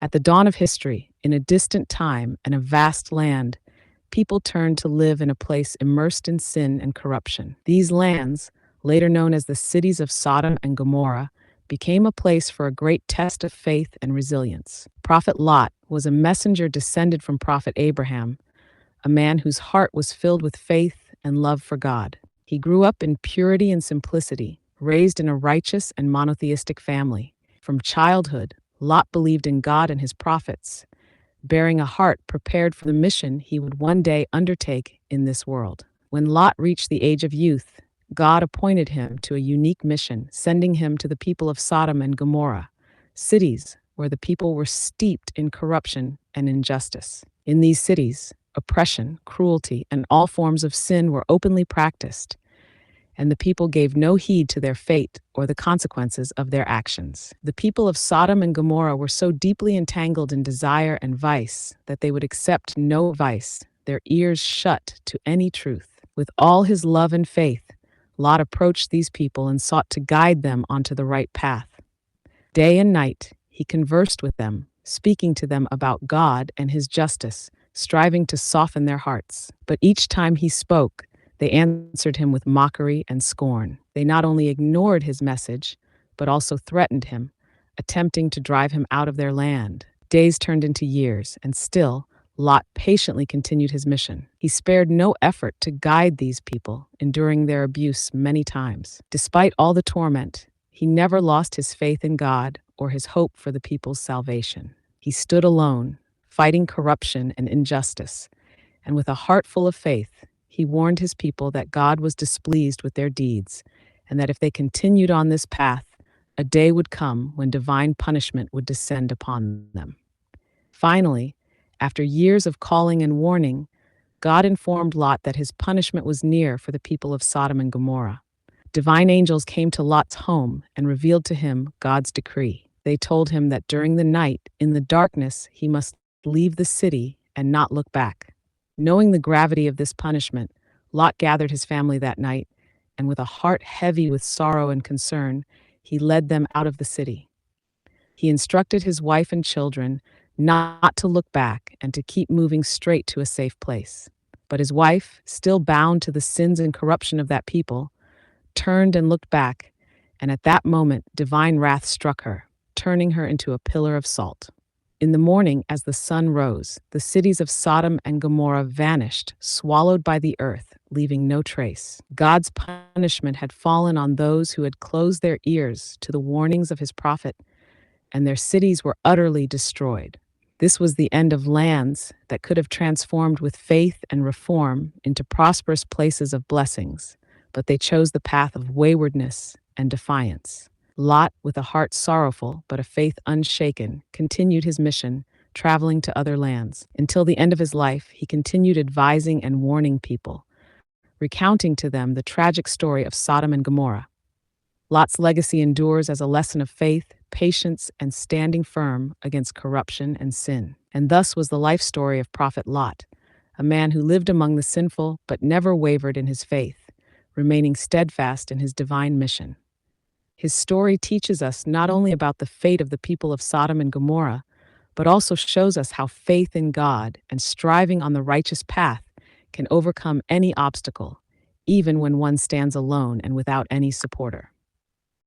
At the dawn of history, in a distant time and a vast land, people turned to live in a place immersed in sin and corruption. These lands, later known as the cities of Sodom and Gomorrah, became a place for a great test of faith and resilience. Prophet Lot was a messenger descended from Prophet Abraham, a man whose heart was filled with faith and love for God. He grew up in purity and simplicity, raised in a righteous and monotheistic family. From childhood, Lot believed in God and his prophets, bearing a heart prepared for the mission he would one day undertake in this world. When Lot reached the age of youth, God appointed him to a unique mission, sending him to the people of Sodom and Gomorrah, cities where the people were steeped in corruption and injustice. In these cities, oppression, cruelty, and all forms of sin were openly practiced, and the people gave no heed to their fate or the consequences of their actions. The people of Sodom and Gomorrah were so deeply entangled in desire and vice that they would accept no advice, their ears shut to any truth. With all his love and faith, Lot approached these people and sought to guide them onto the right path. Day and night, he conversed with them, speaking to them about God and his justice, striving to soften their hearts. But each time he spoke, they answered him with mockery and scorn. They not only ignored his message, but also threatened him, attempting to drive him out of their land. Days turned into years, and still, Lot patiently continued his mission. He spared no effort to guide these people, enduring their abuse many times. Despite all the torment, he never lost his faith in God or his hope for the people's salvation. He stood alone, fighting corruption and injustice, and with a heart full of faith, he warned his people that God was displeased with their deeds, and that if they continued on this path, a day would come when divine punishment would descend upon them. Finally, after years of calling and warning, God informed Lot that his punishment was near for the people of Sodom and Gomorrah. Divine angels came to Lot's home and revealed to him God's decree. They told him that during the night, in the darkness, he must leave the city and not look back. Knowing the gravity of this punishment, Lot gathered his family that night, and with a heart heavy with sorrow and concern, he led them out of the city. He instructed his wife and children not to look back and to keep moving straight to a safe place. But his wife, still bound to the sins and corruption of that people, turned and looked back, and at that moment divine wrath struck her, turning her into a pillar of salt. In the morning, as the sun rose, the cities of Sodom and Gomorrah vanished, swallowed by the earth, leaving no trace. God's punishment had fallen on those who had closed their ears to the warnings of his prophet, and their cities were utterly destroyed. This was the end of lands that could have transformed with faith and reform into prosperous places of blessings, but they chose the path of waywardness and defiance. Lot, with a heart sorrowful but a faith unshaken, continued his mission, traveling to other lands. Until the end of his life, he continued advising and warning people, recounting to them the tragic story of Sodom and Gomorrah. Lot's legacy endures as a lesson of faith, patience, and standing firm against corruption and sin. And thus was the life story of Prophet Lot, a man who lived among the sinful but never wavered in his faith, remaining steadfast in his divine mission. His story teaches us not only about the fate of the people of Sodom and Gomorrah, but also shows us how faith in God and striving on the righteous path can overcome any obstacle, even when one stands alone and without any supporter.